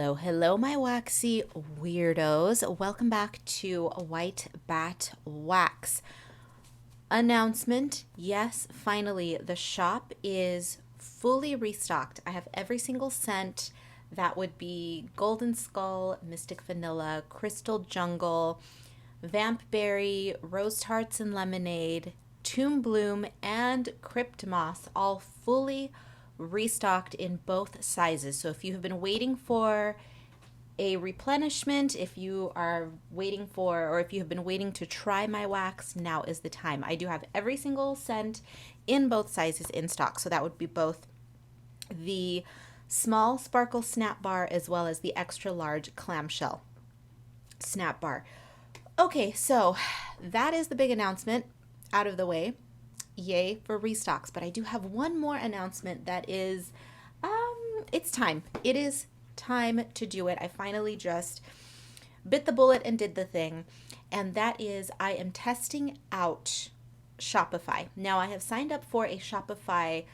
Hello, hello, my waxy weirdos. Welcome back to White Bat Wax. Announcement. Yes, finally, the shop is fully restocked. I have every single scent that would be Golden Skull, Mystic Vanilla, Crystal Jungle, Vamp Berry, Rose Tarts and Lemonade, Tomb Bloom, and Crypt Moss, all fully restocked in both sizes. So if you have been waiting for a replenishment, if you are waiting for, or if you have been waiting to try my wax, now is the time. I do have every single scent in both sizes in stock. So that would be both the small sparkle snap bar as well as the extra large clamshell snap bar. Okay, so that is the big announcement out of the way. Yay for restocks. But I do have one more announcement that is, it's time. It is time to do it. I finally just bit the bullet and did the thing. And that is, I am testing out Shopify. Now, I have signed up for a Shopify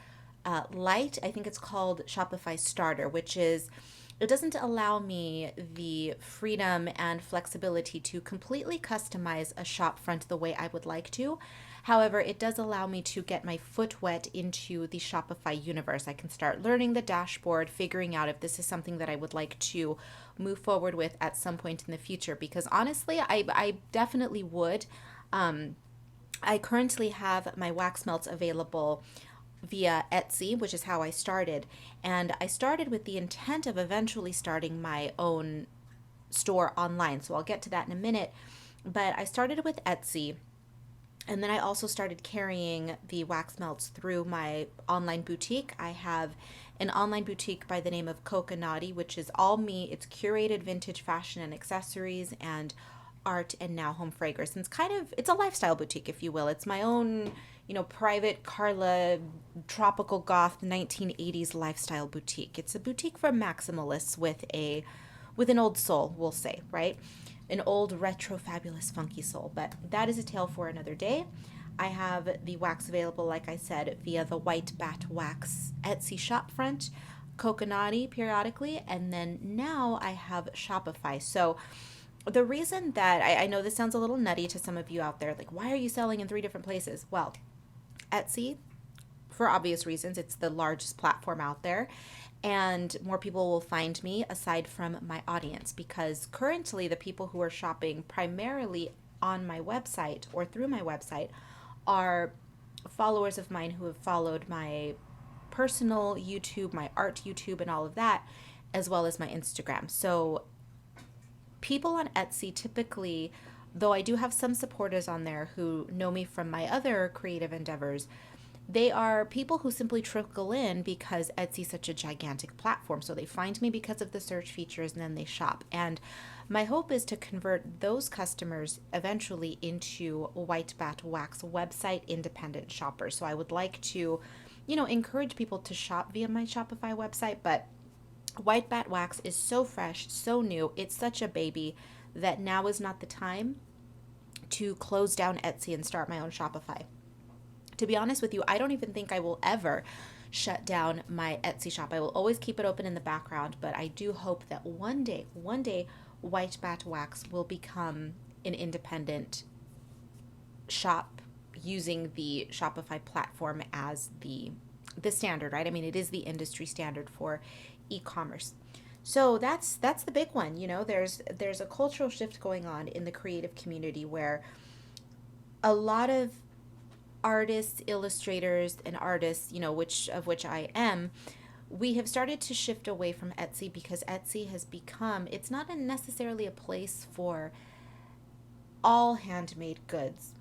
Lite. I think it's called Shopify Starter, which is, it doesn't allow me the freedom and flexibility to completely customize a shop front the way I would like to. However, it does allow me to get my foot wet into the Shopify universe. I can start learning the dashboard, figuring out if this is something that I would like to move forward with at some point in the future. Because honestly, I definitely would. I currently have my wax melts available via Etsy, which is how I started. And I started with the intent of eventually starting my own store online. So I'll get to that in a minute. But I started with Etsy. And then I also started carrying the wax melts through my online boutique. I have an online boutique by the name of Coconauty, which is all me. It's curated vintage fashion and accessories and art and now home fragrance. And it's a lifestyle boutique, if you will. It's my own, private Carla tropical goth 1980s lifestyle boutique. It's a boutique for maximalists with an old soul, we'll say, right? An old retro fabulous funky soul. But that is a tale for another day. I have the wax available, like I said, via the White Bat Wax Etsy shop front, Coconauty periodically, and then now I have Shopify. So the reason that I know this sounds a little nutty to some of you out there, like, why are you selling in 3 different places? Well, Etsy, for obvious reasons, it's the largest platform out there, and more people will find me aside from my audience, because currently the people who are shopping primarily on my website or through my website are followers of mine who have followed my personal YouTube, my art YouTube, and all of that, as well as my Instagram. So people on Etsy typically, though I do have some supporters on there who know me from my other creative endeavors, they are people who simply trickle in because Etsy is such a gigantic platform. So they find me because of the search features and then they shop. And my hope is to convert those customers eventually into White Bat Wax website independent shoppers. So I would like to, encourage people to shop via my Shopify website, but White Bat Wax is so fresh, so new. It's such a baby that now is not the time to close down Etsy and start my own Shopify. To be honest with you, I don't even think I will ever shut down my Etsy shop. I will always keep it open in the background, but I do hope that one day, White Bat Wax will become an independent shop using the Shopify platform as the standard, right? I mean, it is the industry standard for e-commerce. So that's the big one. There's a cultural shift going on in the creative community where a lot of artists, illustrators, and artists, which I am, we have started to shift away from Etsy because Etsy has become, it's not necessarily a place for all handmade goods.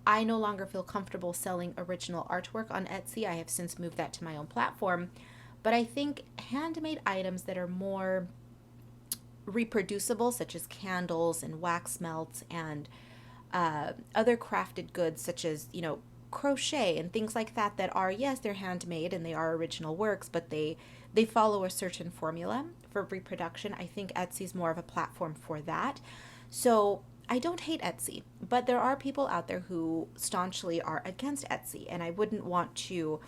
I no longer feel comfortable selling original artwork on Etsy. I have since moved that to my own platform. But I think handmade items that are more reproducible, such as candles and wax melts and other crafted goods, such as, crochet and things like that, that are, yes, they're handmade and they are original works, but they follow a certain formula for reproduction. I think Etsy's more of a platform for that. So I don't hate Etsy, but there are people out there who staunchly are against Etsy, and I wouldn't want to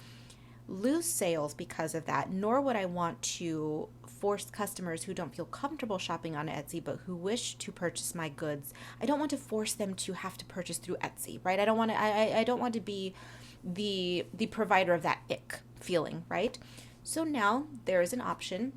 lose sales because of that, nor would I want to force customers who don't feel comfortable shopping on Etsy but who wish to purchase my goods. I don't want to force them to have to purchase through Etsy, right? I don't want to be the provider of that ick feeling, right? So now there is an option.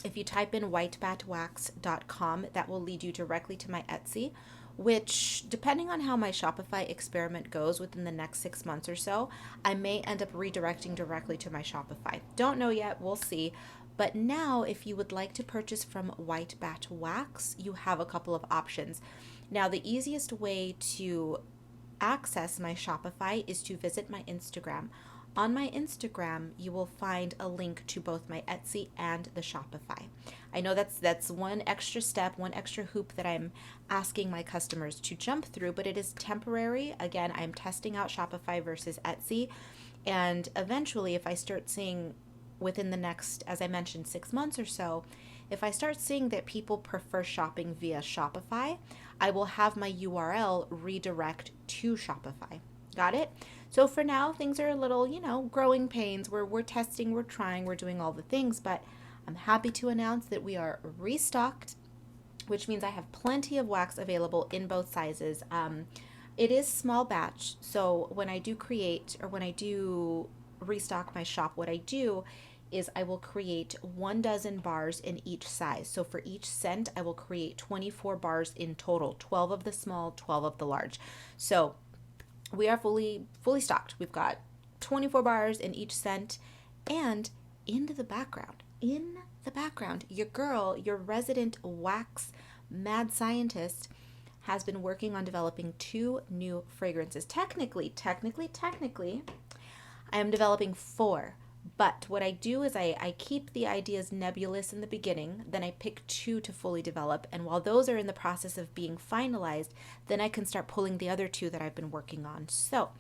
If you type in whitebatwax.com, that will lead you directly to my Etsy, which, depending on how my Shopify experiment goes within the next 6 months or so, I may end up redirecting directly to my Shopify. Don't know yet, we'll see. But now, if you would like to purchase from White Bat Wax, you have a couple of options. Now, the easiest way to access my Shopify is to visit my Instagram. On my Instagram, you will find a link to both my Etsy and the Shopify. I know that's one extra step, one extra hoop that I'm asking my customers to jump through, but it is temporary. Again, I'm testing out Shopify versus Etsy, and eventually, if I start seeing within the next, as I mentioned, 6 months or so, if I start seeing that people prefer shopping via Shopify, I will have my URL redirect to Shopify. Got it? So for now, things are a little, growing pains. We're testing, we're trying, we're doing all the things, but I'm happy to announce that we are restocked, which means I have plenty of wax available in both sizes. It is small batch, so when I do restock my shop, what I do is I will create 12 bars in each size. So for each scent, I will create 24 bars in total, 12 of the small, 12 of the large. So we are fully stocked. We've got 24 bars in each scent, and in the background, your girl, your resident wax mad scientist, has been working on developing 2 new fragrances. Technically, I am developing 4. But what I do is I keep the ideas nebulous in the beginning, then I pick 2 to fully develop, and while those are in the process of being finalized, then I can start pulling the other 2 that I've been working on. So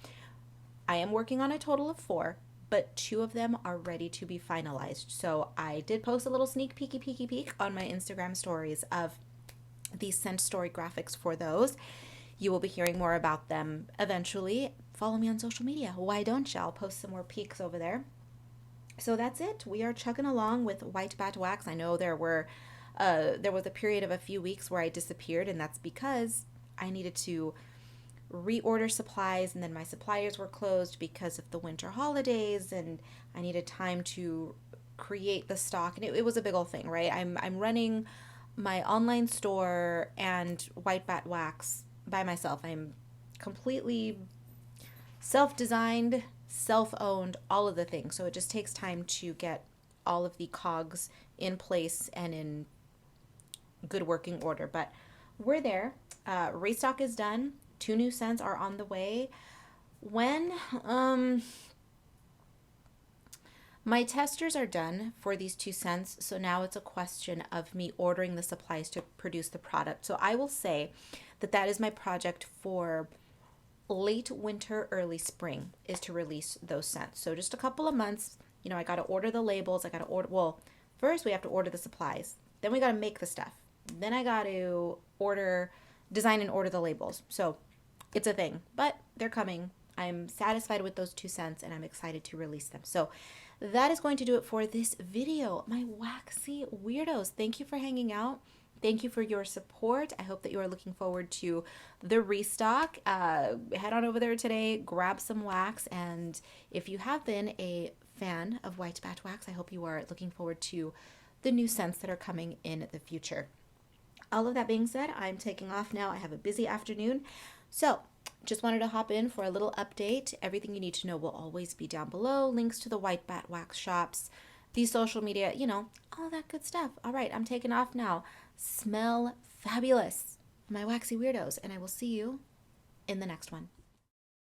I am working on a total of 4, but 2 of them are ready to be finalized. So I did post a little sneak peek on my Instagram stories of the scent story graphics for those. You will be hearing more about them eventually. Follow me on social media. Why don't you? I'll post some more peeks over there. So that's it. We are chugging along with White Bat Wax. I know there was a period of a few weeks where I disappeared, and that's because I needed to reorder supplies, and then my suppliers were closed because of the winter holidays, and I needed time to create the stock, and it was a big old thing, right? I'm running my online store and White Bat Wax by myself. I'm completely self-designed, self-owned, all of the things. So it just takes time to get all of the cogs in place and in good working order. But we're there. Restock is done. 2 new scents are on the way. When my testers are done for these 2 scents, so now it's a question of me ordering the supplies to produce the product. So I will say that is my project for late winter, early spring, is to release those scents. So just a couple of months. I got to order the labels. First we have to order the supplies. Then we got to make the stuff. Then I got to design and order the labels. So it's a thing, but they're coming. I'm satisfied with those 2 scents, and I'm excited to release them. So that is going to do it for this video. My waxy weirdos, thank you for hanging out. Thank you for your support. I hope that you are looking forward to the restock. Head on over there today, grab some wax, and if you have been a fan of White Bat Wax, I hope you are looking forward to the new scents that are coming in the future. All of that being said, I'm taking off now. I have a busy afternoon. So just wanted to hop in for a little update. Everything you need to know will always be down below. Links to the White Bat Wax shops, the social media, all that good stuff. All right, I'm taking off now. Smell fabulous, my waxy weirdos, and I will see you in the next one.